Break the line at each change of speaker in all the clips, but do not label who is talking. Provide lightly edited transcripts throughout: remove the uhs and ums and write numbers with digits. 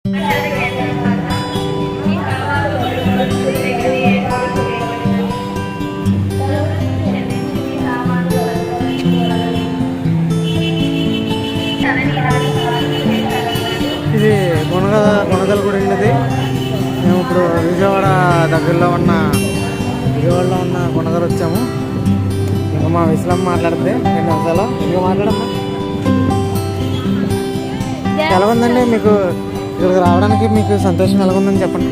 ఇది గుణదలగూడ ఇది. మేము ఇప్పుడు విజయవాడ దగ్గరలో ఉన్న విజయవాడలో ఉన్న గుణదల వచ్చాము. ఇంకా మా విశ్లమ్మ మాట్లాడితే 2 నిమిషాలు ఇంకా మాట్లాడమ్మా. ఎలా ఉందండి మీకు ఇక్కడికి రావడానికి? మీకు సంతోషం ఎలా ఉందని చెప్పండి.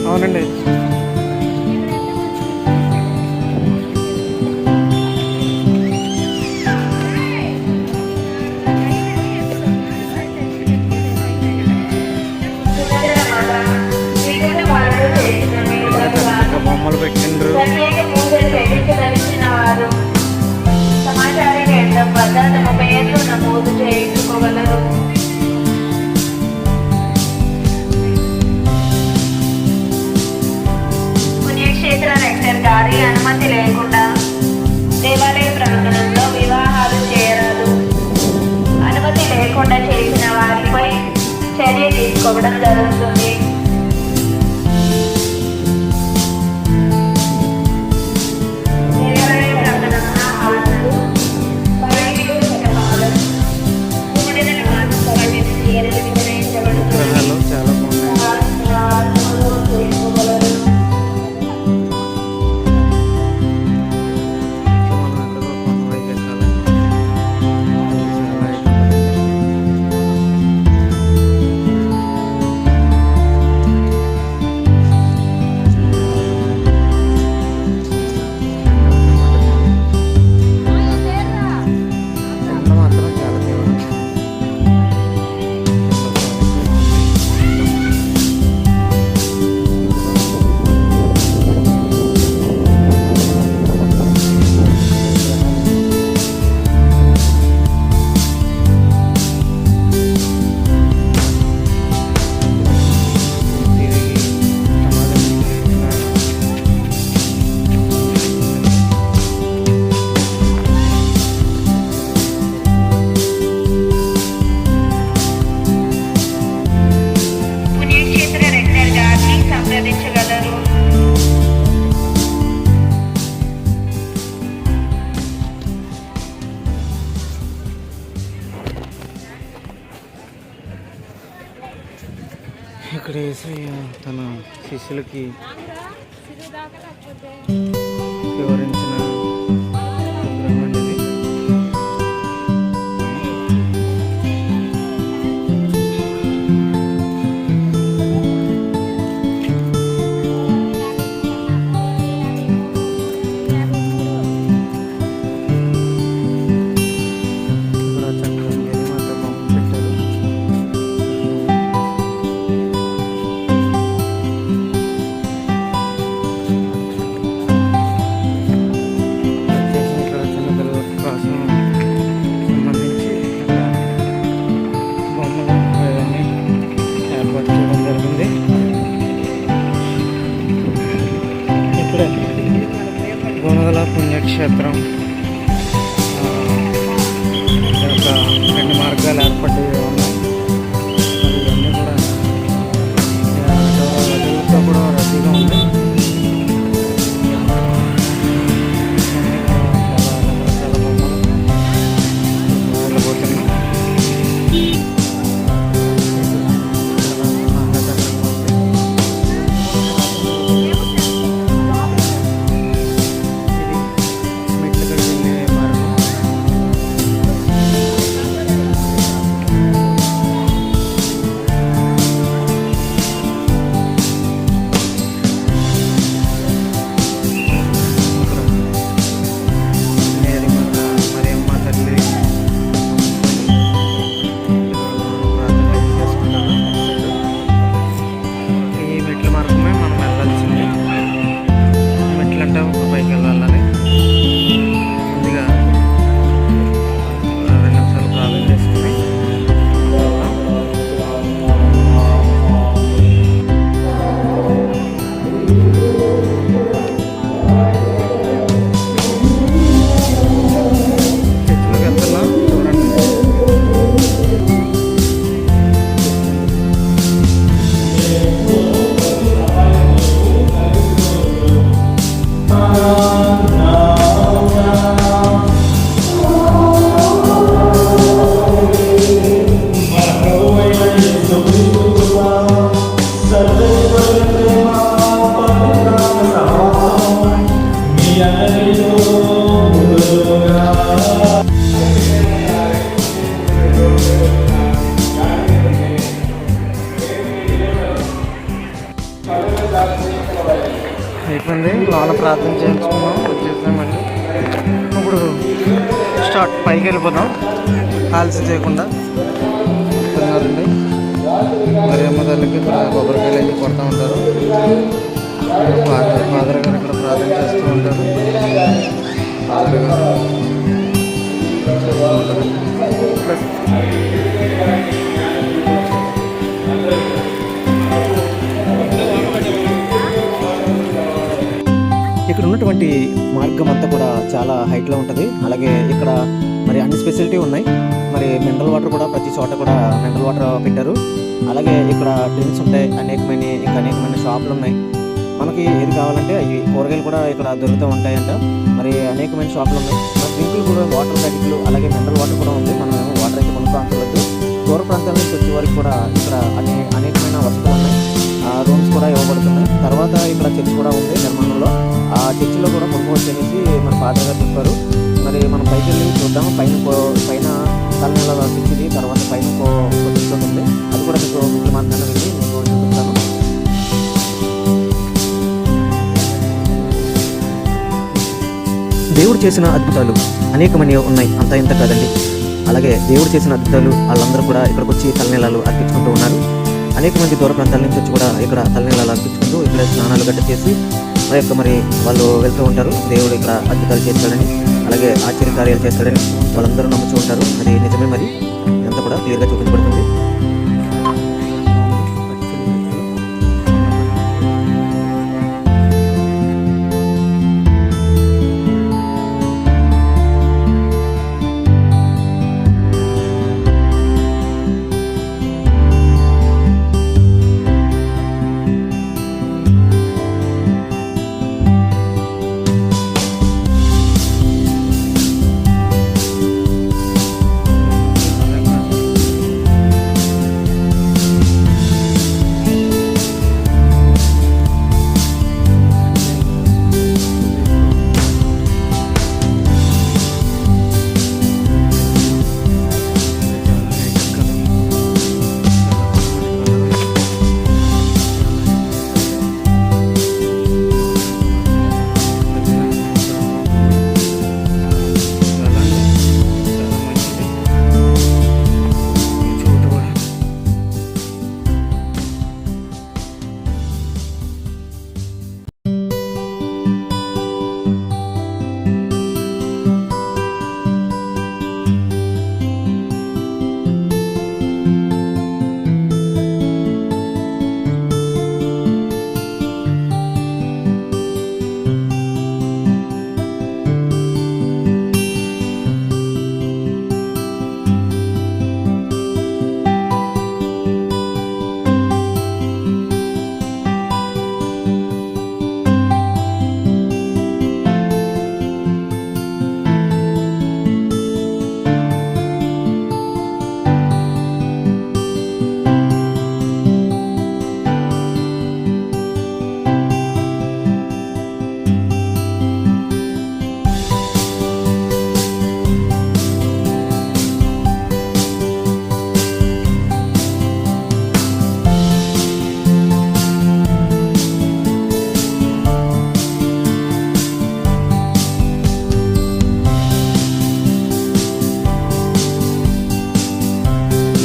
అవునండి, బొమ్మలు పెట్టిండ్రు.
సమాచార కేంద్రం వద్ద తమ పేర్లు నమోదు చేయించుకోగలరు. పుణ్యక్షేత్ర రెక్టర్ గారి అనుమతి లేకుండా దేవాలయ ప్రాంగణంలో వివాహాలు చేయరాదు. అనుమతి లేకుండా చేసిన వారిపై చర్య తీసుకోవడం జరుగుతుంది.
విగ్రహాలు చాలా ఇక్కడ యేసయ్య తన శిష్యులకి వివరించిన విగ్రహం అనేది. గుణదల పుణ్యక్షేత్రం ఒక 2 మార్గాలు ఏర్పడి ఉన్నాయి. ఇవన్నీ కూడా రద్దీతో కూడా రద్దీగా ఉంది. చాలా బొమ్మలు వెళ్ళబోతున్నాం. మెట్లు అయిపోయింది, లోన ప్రార్థన చేయించుకున్నాం, వచ్చేసామండి. ఇప్పుడు స్టార్ట్ పైకి వెళ్ళిపోతాం ఆలస్యం చేయకుండా. చెప్తున్నారండి మరి అమ్మ తల్లికి ఇక్కడ కొబ్బరికాయలు అయితే కొడతా ఉంటారు. ఫాదర్ గారు ఇక్కడ ప్రార్థన చేస్తూ ఉంటారు. ఫాదర్ గారు చేస్తూ ఉంటారు. ప్లస్ ఇక్కడ ఉన్నటువంటి మార్గం అంతా కూడా చాలా హైట్లో ఉంటుంది. అలాగే ఇక్కడ మరి అన్ని స్పెషాలిటీ ఉన్నాయి. మరి మినరల్ వాటర్ కూడా ప్రతి చోట కూడా మినరల్ వాటర్ పెట్టారు. అలాగే ఇక్కడ డ్రింక్స్ ఉంటాయి, అనేకమైన షాపులు ఉన్నాయి. మనకి ఏది కావాలంటే అవి కూరగాయలు కూడా ఇక్కడ దొరుకుతూ ఉంటాయంట. మరి అనేకమైన షాపులు ఉన్నాయి. మరి డ్రింకులు కూడా వాటర్ ప్యాకెట్లు అలాగే మినరల్ వాటర్ కూడా ఉంది. మనం వాటర్ అయితే కొనుక్కోవద్దు. దూర ప్రాంతాల నుంచి వచ్చే వారికి కూడా ఇక్కడ అనేకమైన వసతులు ఉన్నాయి. రూమ్స్ కూడా ఇవ్వబడుతున్నాయి. తర్వాత ఇక్కడ చర్చ్ కూడా ఉంది నిర్మాణంలో. ఆ చర్చిలో కూడా కొనుక్కోవచ్చు అనేసి మన ఫాదర్ గారు చెప్పారు. మరి మనం పైకి వెళ్ళి చూద్దాం. పైన తలనెల తెచ్చింది, తర్వాత పైన చర్చ్ ఉంది. అది కూడా మీకు మిగిలిన మార్గాన్ని వెళ్ళి నేను చూపిస్తాను. దేవుడు చేసిన అద్భుతాలు అనేకమైన ఉన్నాయి, అంత ఇంత కాదండి. అలాగే దేవుడు చేసిన అద్భుతాలు వాళ్ళందరూ కూడా ఇక్కడికి వచ్చి తలనీలాలు అర్పించుకుంటూ ఉన్నారు. అనేక మంది దూర ప్రాంతాల నుంచి వచ్చి కూడా ఇక్కడ తలనీలాలు అర్పించుకుంటూ ఇక్కడ స్నానాలు గట్ట చేసి మరి వాళ్ళు వెళ్తూ ఉంటారు. దేవుడు ఇక్కడ అద్భుతాలు చేస్తాడని అలాగే ఆశ్చర్యకార్యాలు చేస్తాడని వాళ్ళందరూ నమ్ముతూ ఉంటారు. అది నిజమే. మరి ఇదంతా కూడా క్లియర్గా చూపించబడుతుంది.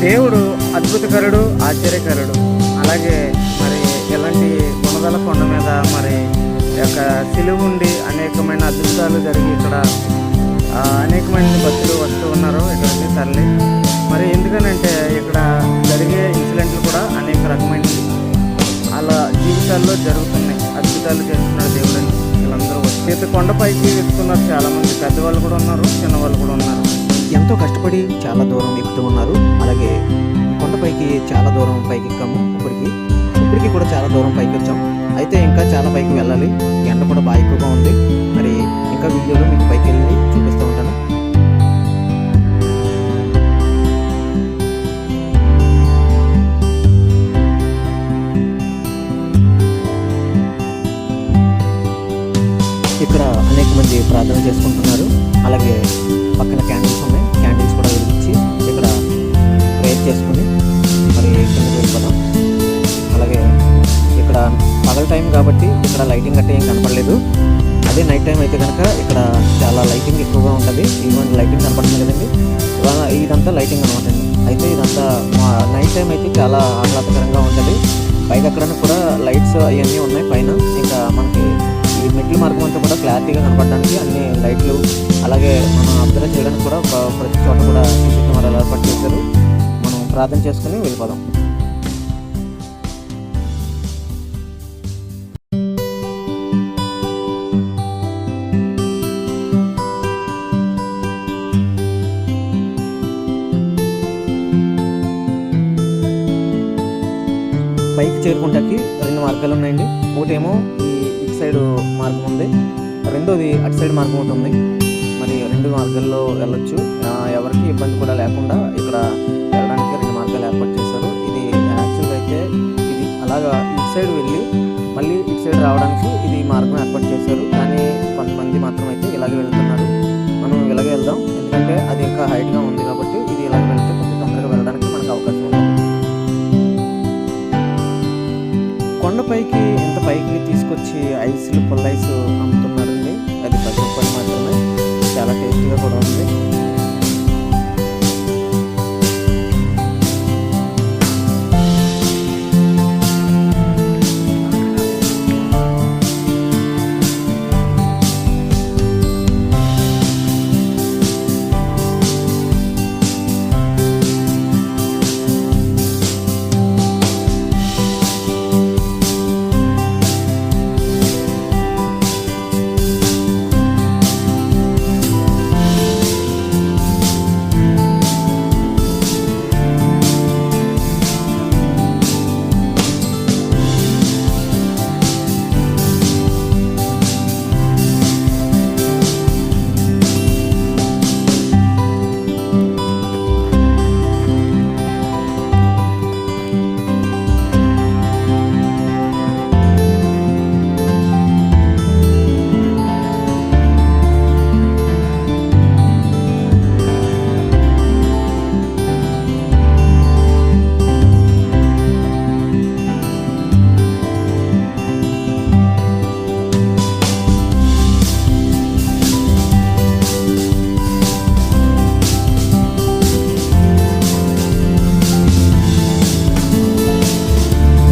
దేవుడు అద్భుతకరుడు, ఆశ్చర్యకరుడు. అలాగే మరి ఇలాంటి గుణదల కొండ మీద మరి యొక్క సిలువ ఉండి అనేకమైన అద్భుతాలు జరిగి ఇక్కడ అనేకమైన భక్తులు వస్తూ ఉన్నారు ఇక్కడికి తరలి. మరి ఎందుకనంటే ఇక్కడ జరిగే ఇన్సిడెంట్లు కూడా అనేక రకమైనవి అలా జీవితాల్లో జరుగుతున్నాయి. అద్భుతాలు చేస్తున్నారు దేవుడని వీళ్ళందరూ వచ్చి కొండపైకి ఎక్కుతున్నారు. చాలామంది పెద్దవాళ్ళు కూడా ఉన్నారు, చిన్నవాళ్ళు కూడా ఉన్నారు. ఎంతో కష్టపడి చాలా దూరం ఎక్కుతూ ఉన్నారు. అలాగే కొండపైకి చాలా దూరం పైకి ఎక్కాము. ఇప్పటికి కూడా చాలా దూరం పైకి వచ్చాం. అయితే ఇంకా చాలా పైకి వెళ్ళాలి. ఎండ కూడా బాగా ఎక్కువగా ఉంది. మరి ఇంకా వీడియోలో మీకు పైకి వెళ్ళి చూపిస్తూ ఉంటాను. ఇక్కడ అనేక మంది ప్రార్థన చేసుకుంటున్నారు. అలాగే పక్కన క్యాండిల్స్ ఉన్నాయి. క్యాండిల్స్ కూడా వెలిగించి ఇక్కడ ప్రేయర్ చేసుకుని మరి కిందకి వెళ్ళిపోతాం. అలాగే ఇక్కడ పగల
టైం కాబట్టి ఇక్కడ లైటింగ్ అంటే ఏం కనపడలేదు. అదే నైట్ టైం అయితే కనుక ఇక్కడ చాలా లైటింగ్ ఎక్కువగా ఉంటుంది. ఇటువంటి లైటింగ్ కనపడుతుంది కదండి, ఇదంతా లైటింగ్ అనమాట అండి. అయితే ఇదంతా మా నైట్ టైం అయితే చాలా ఆహ్లాదకరంగా ఉంటుంది. పైకి అక్కడ కూడా లైట్స్ అవన్నీ ఉన్నాయి పైన. ఇంకా మనకి ఈ మెట్ల మార్గం అంతా కూడా క్లారిటీగా కనపడడానికి అన్ని లైట్లు, అలాగే మనం అబ్జర్వ్ చేయడానికి కూడా ప్రతి చోట కూడా సీసీ కెమెరాలు ఏర్పాటు చేశారు. మనం ప్రార్థన చేసుకుని వెళ్ళిపోదాం. పైకి చేరుకుంటాకి 2 మార్గాలు ఉన్నాయండి. ఒకటేమో ఇటు సైడ్ మార్గం ఉంది, రెండోది అటు సైడ్ మార్గం ఒకటి ఉంది. మరి 2 మార్గాల్లో వెళ్ళొచ్చు. ఎవరికి ఇబ్బంది కూడా లేకుండా ఇక్కడ వెళ్ళడానికి 2 మార్గాలు ఏర్పాటు చేశారు. ఇది యాక్చువల్గా అయితే ఇది అలాగా ఇటు సైడ్ వెళ్ళి మళ్ళీ ఇటు సైడ్ రావడానికి ఇది మార్గం ఏర్పాటు చేశారు. కానీ కొంతమంది మాత్రం అయితే ఇలాగే వెళ్తున్నారు. మనం ఇలాగే వెళ్దాం, ఎందుకంటే అది ఇంకా హైట్గా ఉంది కాబట్టి ఇది ఇలాగ వెళ్తే కొంచెం తొందరగా వెళ్ళడానికి మనకు అవకాశం ఉంది. కొండపైకి ఇంత పైకి తీసుకొచ్చి ఐస్లు పుల్ల ఐస్ అమ్ముతున్నారండి. అది 10 రూపాయలు మాత్రమే. చాలా టేస్టీగా కూడా ఉంది.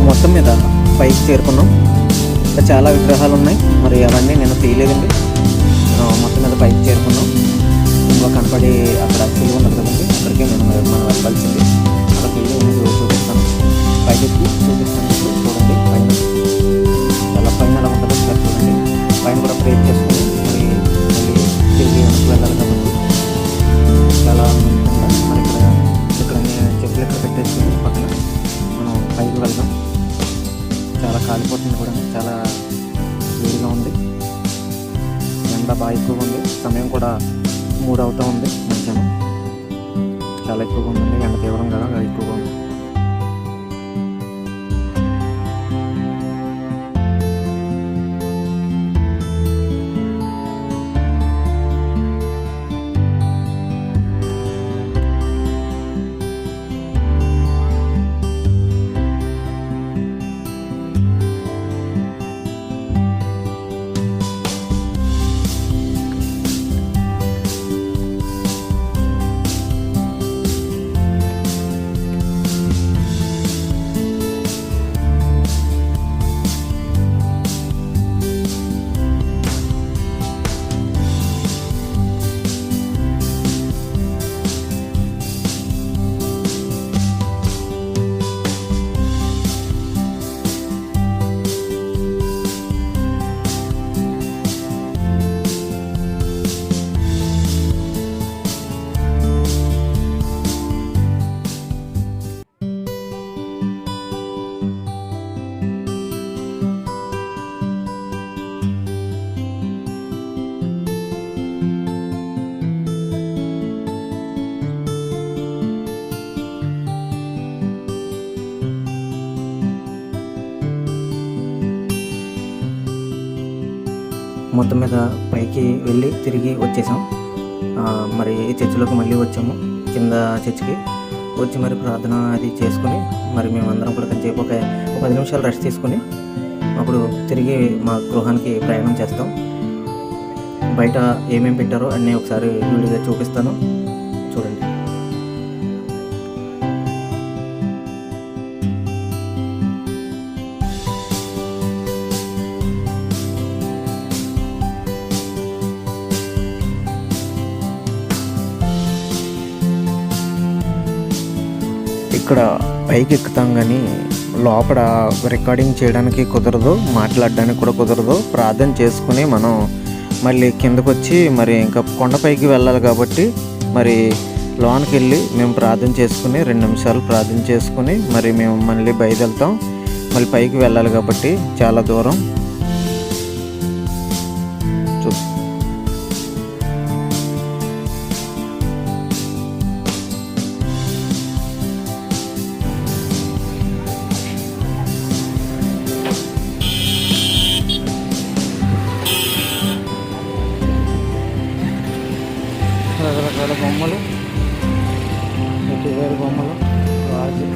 మొత్తం మీద పైకి చేరుకున్నాం. ఇంకా చాలా విగ్రహాలు ఉన్నాయి, మరి అవన్నీ నేను తీయలేదండి. మొత్తం మీద పైకి చేరుకున్నాం. ఇంకా కనపడి అక్కడ సిలువ ఉన్నది కదండి, అక్కడికే మనం వెళ్ళాల్సింది. అక్కడికి వెళ్ళి నేను చూపిస్తాను, పైకి చూపిస్తాను. చూడండి పైన చాలా పైన ఎలా ఉంటుందో ఒకసారి చూడండి. పైన కూడా ప్రేర్ చేసుకుని మరి మళ్ళీ తిరిగి వెనక్కి వెళ్ళాలి కాబట్టి చాలా మంచిగా మరి ఇక్కడ చెప్పులు ఇక్కడ పెట్టేసుకుని పక్కన మనం పైకి వెళ్దాం. చాలా కాలిపోతుంది కూడా, చాలా వేడిగా ఉంది. ఎండ బాగా ఎక్కువగా ఉంది. సమయం కూడా 3 అవుతూ ఉంది మధ్యాహ్నం. చాలా ఎక్కువగా ఉందండి, ఎండ తీవ్రంగా ఎక్కువగా ఉంది. మొత్తం మీద పైకి వెళ్ళి తిరిగి వచ్చేసాం. మరి చర్చిలోకి మళ్ళీ వచ్చాము. కింద చర్చికి వచ్చి మరి ప్రార్థన అది చేసుకుని మరి మేమందరం కూడా కొంచెంసేపు ఒక 10 నిమిషాలు రెస్ట్ తీసుకుని అప్పుడు తిరిగి మా గృహానికి ప్రయాణం చేస్తాం. బయట ఏమేమి పెట్టారో అన్నీ ఒకసారి వీడియోగా చూపిస్తాను, చూడండి. ఇక్కడ పైకి ఎక్కుతాం కానీ లోపల రికార్డింగ్ చేయడానికి కుదరదు, మాట్లాడడానికి కూడా కుదరదు. ప్రార్థన చేసుకుని మనం మళ్ళీ కిందకు వచ్చి మరి ఇంకా కొండపైకి వెళ్ళాలి కాబట్టి మరి లోనికి వెళ్ళి మేము ప్రార్థన చేసుకుని 2 నిమిషాలు ప్రార్థన చేసుకుని మరి మేము మళ్ళీ బయలుదేరుతాం. మళ్ళీ పైకి వెళ్ళాలి కాబట్టి చాలా దూరం.
రకరకాల బొమ్మలు, వేరు బొమ్మలు, రాజు,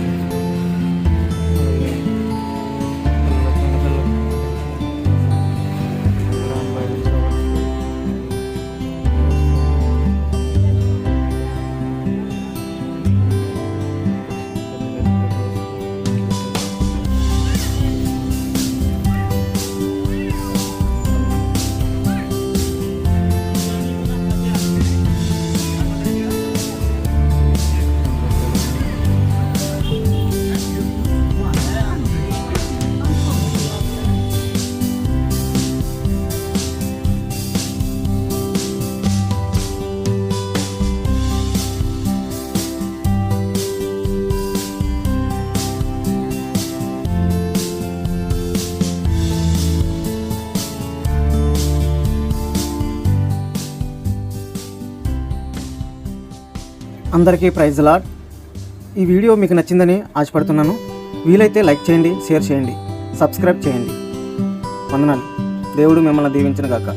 అందరికీ ప్రైజ్ లార్డ్. ఈ వీడియో మీకు నచ్చిందని ఆశపడుతున్నాను. వీలైతే లైక్ చేయండి, షేర్ చేయండి, సబ్స్క్రైబ్ చేయండి. వందనాలు. దేవుడు మిమ్మల్ని దీవించును గాక.